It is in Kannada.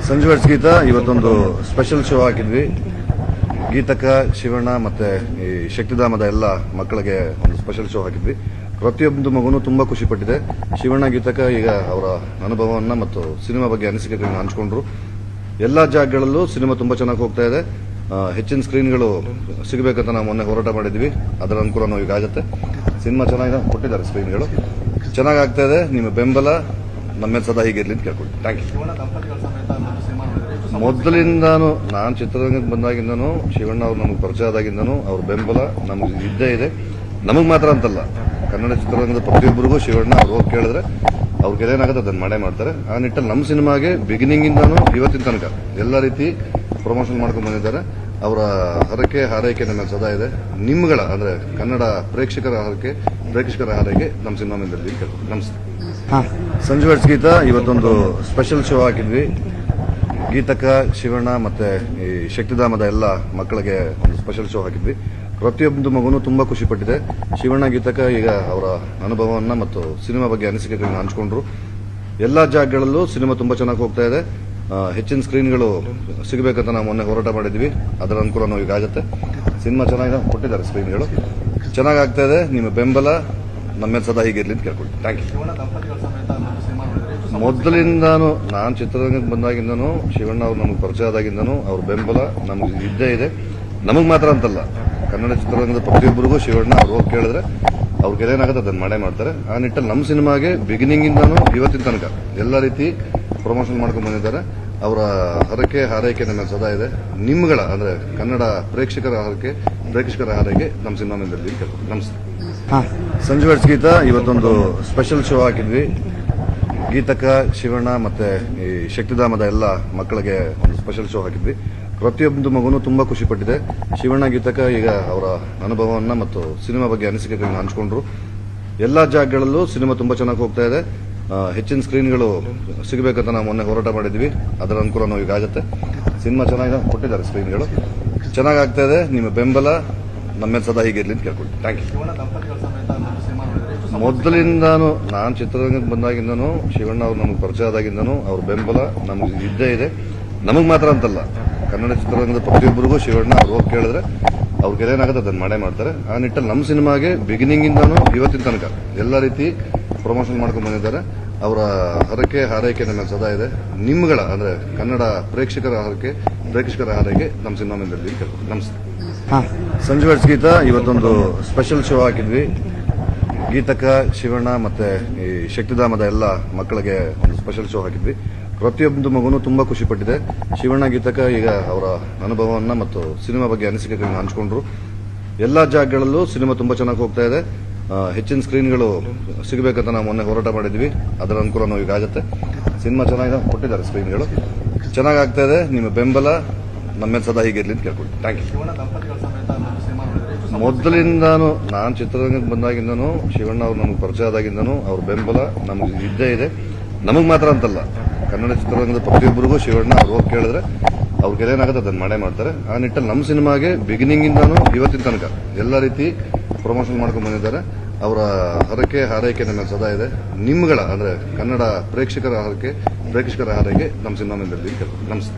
ಸಂಜುವರ್ಸ್ ಗೀತಾ ಇವತ್ತೊಂದು ಸ್ಪೆಷಲ್ ಶೋ ಹಾಕಿದ್ವಿ. ಗೀತಕ್ಕ, ಶಿವಣ್ಣ ಮತ್ತೆ ಈ ಶಕ್ತಿಧಾಮದ ಎಲ್ಲ ಮಕ್ಕಳಿಗೆ ಒಂದು ಸ್ಪೆಷಲ್ ಶೋ ಹಾಕಿದ್ವಿ. ಪ್ರತಿಯೊಂದು ಮಗುನು ತುಂಬಾ ಖುಷಿ ಪಟ್ಟಿದೆ. ಶಿವಣ್ಣ, ಗೀತಕ್ಕ ಈಗ ಅವರ ಅನುಭವವನ್ನ ಮತ್ತು ಸಿನಿಮಾ ಬಗ್ಗೆ ಅನಿಸಿಕೆಗಳನ್ನ ಹಂಚಿಕೊಂಡ್ರು. ಎಲ್ಲಾ ಜಾಗಗಳಲ್ಲೂ ಸಿನಿಮಾ ತುಂಬಾ ಚೆನ್ನಾಗಿ ಹೋಗ್ತಾ ಇದೆ. ಹೆಚ್ಚಿನ ಸ್ಕ್ರೀನ್ಗಳು ಸಿಗಬೇಕಂತ ನಾವು ಮೊನ್ನೆ ಹೋರಾಟ ಮಾಡಿದ್ವಿ. ಅದರ ಅನುಕೂಲ ನಾವು ಈಗ ಆಗುತ್ತೆ. ಸಿನಿಮಾ ಚೆನ್ನಾಗಿ ಕೊಟ್ಟಿದ್ದಾರೆ, ಸ್ಕ್ರೀನ್ಗಳು ಚೆನ್ನಾಗಿ ಆಗ್ತಾ ಇದೆ. ನಿಮ್ಮ ಬೆಂಬಲ ನಮ್ಮ ಸದಾ ಹೀಗಿರ್ಲಿ ಅಂತ ಕೇಳ್ಕೊಳ್ತೀನಿ. Thank you. ಮೊದಲಿಂದಾನು ನಾನು ಚಿತ್ರರಂಗಕ್ಕೆ ಬಂದಾಗಿಂದನು ಶಿವಣ್ಣ ಅವ್ರು ನಮಗೆ ಪರಿಚಯ ಆದಾಗಿಂದನು ಅವ್ರ ಬೆಂಬಲ ನಮಗೆ ಇದ್ದೇ ಇದೆ. ನಮಗೆ ಮಾತ್ರ ಅಂತಲ್ಲ, ಕನ್ನಡ ಚಿತ್ರರಂಗದ ಪ್ರತಿಯೊಬ್ಬರಿಗೂ ಶಿವಣ್ಣ ಅವ್ರು ಹೋಗಿ ಕೇಳಿದ್ರೆ ಅವ್ರಿಗೆ ಏನಾಗುತ್ತೆ ಅದನ್ನು ಮಾಡೇ ಮಾಡ್ತಾರೆ. ಆ ನಿಟ್ಟಲ್ಲಿ ನಮ್ಮ ಸಿನಿಮಾಗೆ ಬಿಗಿನಿಂಗ್ ಇಂದಾನು ಇವತ್ತಿನ ತನಕ ಎಲ್ಲ ರೀತಿ ಪ್ರಮೋಷನ್ ಮಾಡ್ಕೊಂಡು ಬಂದಿದ್ದಾರೆ. ಅವರ ಹರಕೆ ಹಾರೈಕೆ ನಮ್ಮ ಸದಾ ಇದೆ. ನಿಮ್ಗಳ ಅಂದ್ರೆ ಕನ್ನಡ ಪ್ರೇಕ್ಷಕರ ಹಾರೈಕೆ ನಮ್ಮ ಸಿನಿಮಾ ಮೇಲೆ ಕೇಳ್ತೀನಿ. ನಮಸ್ತೆ. ಸಂಜುವರ್ಸ್ ಗೀತಾ ಇವತ್ತೊಂದು ಸ್ಪೆಷಲ್ ಶೋ ಹಾಕಿದ್ವಿ. ಗೀತಕ್ಕ, ಶಿವಣ್ಣ ಮತ್ತೆ ಈ ಶಕ್ತಿಧಾಮದ ಎಲ್ಲ ಮಕ್ಕಳಿಗೆ ಒಂದು ಸ್ಪೆಷಲ್ ಶೋ ಹಾಕಿದ್ವಿ. ಪ್ರತಿಯೊಂದು ಮಗುನು ತುಂಬಾ ಖುಷಿ ಪಟ್ಟಿದೆ. ಶಿವಣ್ಣ, ಗೀತಕ್ಕ ಈಗ ಅವರ ಅನುಭವವನ್ನ ಮತ್ತು ಸಿನಿಮಾ ಬಗ್ಗೆ ಅನಿಸಿಕೆಗಳನ್ನ ಹಂಚಿಕೊಂಡ್ರು. ಎಲ್ಲಾ ಜಾಗಗಳಲ್ಲೂ ಸಿನಿಮಾ ತುಂಬಾ ಚೆನ್ನಾಗಿ ಹೋಗ್ತಾ ಇದೆ. ಹೆಚ್ಚಿನ ಸ್ಕ್ರೀನ್ಗಳು ಸಿಗಬೇಕಂತ ನಾವು ಮೊನ್ನೆ ಹೋರಾಟ ಮಾಡಿದ್ವಿ. ಅದರ ಅನುಕೂಲ ನಾವು ಈಗ ಆಗುತ್ತೆ. ಸಿನಿಮಾ ಚೆನ್ನಾಗಿ ಕೊಟ್ಟಿದ್ದಾರೆ, ಸ್ಕ್ರೀನ್ಗಳು ಚೆನ್ನಾಗಿ ಆಗ್ತಾ ಇದೆ. ನಿಮ್ಮ ಬೆಂಬಲ ನಮ್ಮ ಸದಾ ಹೀಗಿರ್ಲಿ ಅಂತ ಕೇಳ್ಕೊಳ್ತೀನಿ. Thank you. ಮೊದಲಿಂದಾನು ನಾನು ಚಿತ್ರರಂಗಕ್ಕೆ ಬಂದಾಗಿಂದನು ಶಿವಣ್ಣ ಅವ್ರು ನಮಗೆ ಪರಿಚಯ ಆದಾಗಿಂದನು ಅವ್ರ ಬೆಂಬಲ ನಮಗೆ ಇದ್ದೇ ಇದೆ. ನಮಗೆ ಮಾತ್ರ ಅಂತಲ್ಲ, ಕನ್ನಡ ಚಿತ್ರರಂಗದ ಪ್ರತಿಯೊಬ್ಬರಿಗೂ ಶಿವಣ್ಣ ಅವ್ರು ಹೋಗಿ ಕೇಳಿದ್ರೆ ಅವ್ರಿಗೆ ಏನಾಗುತ್ತೆ ಅದನ್ನು ಮಾಡೇ ಮಾಡ್ತಾರೆ. ಆ ನಿಟ್ಟಲ್ಲಿ ನಮ್ಮ ಸಿನಿಮಾಗೆ ಬಿಗಿನಿಂಗ್ ಇಂದಾನು ಇವತ್ತಿನ ತನಕ ಎಲ್ಲ ರೀತಿ ಪ್ರಮೋಷನ್ ಮಾಡ್ಕೊಂಡು ಬಂದಿದ್ದಾರೆ. ಅವರ ಹರಕೆ ಹಾರೈಕೆ ನಮ್ಮ ಸದಾ ಇದೆ. ನಿಮ್ಗಳ ಅಂದ್ರೆ ಕನ್ನಡ ಪ್ರೇಕ್ಷಕರ ಹಾರೈಕೆ ನಮ್ಮ ಸಿನಿಮಾ ಮೇಲೆ ಕೇಳ್ತೀನಿ. ನಮಸ್ತೆ. ಸಂಜುವರ್ಸ್ ಗೀತಾ ಇವತ್ತೊಂದು ಸ್ಪೆಷಲ್ ಶೋ ಹಾಕಿದ್ವಿ. ಗೀತಕ್ಕ, ಶಿವಣ್ಣ ಮತ್ತೆ ಈ ಶಕ್ತಿಧಾಮದ ಎಲ್ಲ ಮಕ್ಕಳಿಗೆ ಒಂದು ಸ್ಪೆಷಲ್ ಶೋ ಹಾಕಿದ್ವಿ. ಪ್ರತಿಯೊಂದು ಮಗುನು ತುಂಬಾ ಖುಷಿ ಪಟ್ಟಿದೆ. ಶಿವಣ್ಣ, ಗೀತಕ್ಕ ಈಗ ಅವರ ಅನುಭವವನ್ನ ಮತ್ತು ಸಿನಿಮಾ ಬಗ್ಗೆ ಅನಿಸಿಕೆಗಳನ್ನ ಹಂಚಿಕೊಂಡ್ರು. ಎಲ್ಲಾ ಜಾಗಗಳಲ್ಲೂ ಸಿನಿಮಾ ತುಂಬಾ ಚೆನ್ನಾಗಿ ಹೋಗ್ತಾ ಇದೆ. ಹೆಚ್ಚಿನ ಸ್ಕ್ರೀನ್ಗಳು ಸಿಗಬೇಕಂತ ನಾವು ಮೊನ್ನೆ ಹೋರಾಟ ಮಾಡಿದ್ವಿ. ಅದರ ಅನುಕೂಲ ನಾವು ಈಗ ಆಗುತ್ತೆ. ಸಿನಿಮಾ ಚೆನ್ನಾಗಿ ಕೊಟ್ಟಿದ್ದಾರೆ, ಸ್ಕ್ರೀನ್ಗಳು ಚೆನ್ನಾಗಿ ಆಗ್ತಾ ಇದೆ. ನಿಮ್ಮ ಬೆಂಬಲ ನಮ್ಮ ಸದಾ ಹೀಗಿರ್ಲಿ ಅಂತ ಕೇಳ್ಕೊಳ್ತೀನಿ. Thank you. ಮೊದಲಿಂದಾನು ನಾನು ಚಿತ್ರರಂಗಕ್ಕೆ ಬಂದಾಗಿಂದನು ಶಿವಣ್ಣ ಅವ್ರು ನಮಗೆ ಪರಿಚಯ ಆದಾಗಿಂದನು ಅವ್ರ ಬೆಂಬಲ ನಮಗೆ ಇದ್ದೇ ಇದೆ. ನಮಗೆ ಮಾತ್ರ ಅಂತಲ್ಲ, ಕನ್ನಡ ಚಿತ್ರರಂಗದ ಪ್ರತಿಯೊಬ್ಬರಿಗೂ ಶಿವಣ್ಣ ಅವ್ರು ಹೋಗಿ ಕೇಳಿದ್ರೆ ಅವ್ರಿಗೆ ಏನಾಗುತ್ತೆ ಅದನ್ನು ಮಾಡೇ ಮಾಡ್ತಾರೆ. ಆ ನಿಟ್ಟಲ್ಲಿ ನಮ್ಮ ಸಿನಿಮಾಗೆ ಬಿಗಿನಿಂಗ್ ಇಂದಾನು ಇವತ್ತಿನ ತನಕ ಎಲ್ಲ ರೀತಿ ಪ್ರಮೋಷನ್ ಮಾಡ್ಕೊಂಡು ಬಂದಿದ್ದಾರೆ. ಅವರ ಹರಕೆ ಹಾರೈಕೆ ನಮ್ಮ ಸದಾ ಇದೆ. ನಿಮ್ಗಳ ಅಂದ್ರೆ ಕನ್ನಡ ಪ್ರೇಕ್ಷಕರ ಹಾರೈಕೆ ನಮ್ಮ ಸಿನಿಮಾ ಮೇಲೆ ಕೇಳ್ತೀನಿ. ನಮಸ್ತೆ. ಸಂಜುವರ್ಸ್ ಗೀತಾ ಇವತ್ತೊಂದು ಸ್ಪೆಷಲ್ ಶೋ ಹಾಕಿದ್ವಿ. ಗೀತಕ್ಕ, ಶಿವಣ್ಣ ಮತ್ತೆ ಈ ಶಕ್ತಿಧಾಮದ ಎಲ್ಲ ಮಕ್ಕಳಿಗೆ ಒಂದು ಸ್ಪೆಷಲ್ ಶೋ ಹಾಕಿದ್ವಿ. ಪ್ರತಿಯೊಂದು ಮಗುನು ತುಂಬಾ ಖುಷಿ ಪಟ್ಟಿದೆ. ಶಿವಣ್ಣ, ಗೀತಕ್ಕ ಈಗ ಅವರ ಅನುಭವವನ್ನ ಮತ್ತು ಸಿನಿಮಾ ಬಗ್ಗೆ ಅನಿಸಿಕೆಗಳನ್ನ ಹಂಚಿಕೊಂಡ್ರು. ಎಲ್ಲಾ ಜಾಗಗಳಲ್ಲೂ ಸಿನಿಮಾ ತುಂಬಾ ಚೆನ್ನಾಗಿ ಹೋಗ್ತಾ ಇದೆ. ಹೆಚ್ಚಿನ ಸ್ಕ್ರೀನ್ಗಳು ಸಿಗಬೇಕಂತ ನಾವು ಮೊನ್ನೆ ಹೋರಾಟ ಮಾಡಿದ್ವಿ. ಅದರ ಅನುಕೂಲ ನಾವು ಈಗ ಆಗುತ್ತೆ. ಸಿನಿಮಾ ಚೆನ್ನಾಗಿ ಕೊಟ್ಟಿದ್ದಾರೆ, ಸ್ಕ್ರೀನ್ಗಳು ಚೆನ್ನಾಗಿ ಆಗ್ತಾ ಇದೆ. ನಿಮ್ಮ ಬೆಂಬಲ ನಮ್ಮ ಸದಾ ಹೀಗಿರ್ಲಿ ಅಂತ ಕೇಳ್ಕೊಳ್ತೀನಿ. Thank you. ಮೊದಲಿಂದಾನು ನಾನು ಚಿತ್ರರಂಗಕ್ಕೆ ಬಂದಾಗಿಂದನು ಶಿವಣ್ಣ ಅವ್ರು ನಮಗೆ ಪರಿಚಯ ಆದಾಗಿಂದನು ಅವ್ರ ಬೆಂಬಲ ನಮಗೆ ಇದ್ದೇ ಇದೆ. ನಮಗೆ ಮಾತ್ರ ಅಂತಲ್ಲ, ಕನ್ನಡ ಚಿತ್ರರಂಗದ ಪ್ರತಿಯೊಬ್ಬರಿಗೂ ಶಿವಣ್ಣ ಅವ್ರು ಹೋಗಿ ಕೇಳಿದ್ರೆ ಅವ್ರಿಗೆ ಏನಾಗುತ್ತೆ ಅದನ್ನು ಮಾಡೇ ಮಾಡ್ತಾರೆ. ಆ ನಿಟ್ಟಲ್ಲಿ ನಮ್ಮ ಸಿನಿಮಾಗೆ ಬಿಗಿನಿಂಗ್ ಇಂದಾನು ಇವತ್ತಿನ ತನಕ ಎಲ್ಲ ರೀತಿ ಪ್ರಮೋಷನ್ ಮಾಡ್ಕೊಂಡು ಬಂದಿದ್ದಾರೆ. ಅವರ ಹರಕೆ ಹಾರೈಕೆ ನಮ್ಮ ಸದಾ ಇದೆ. ನಿಮ್ಗಳ ಅಂದ್ರೆ ಕನ್ನಡ ಪ್ರೇಕ್ಷಕರ ಹಾರೈಕೆ ನಮ್ಮ ಸಿನಿಮಾ ಮೇಲೆ ಕೇಳ್ತೀನಿ. ನಮಸ್ತೆ.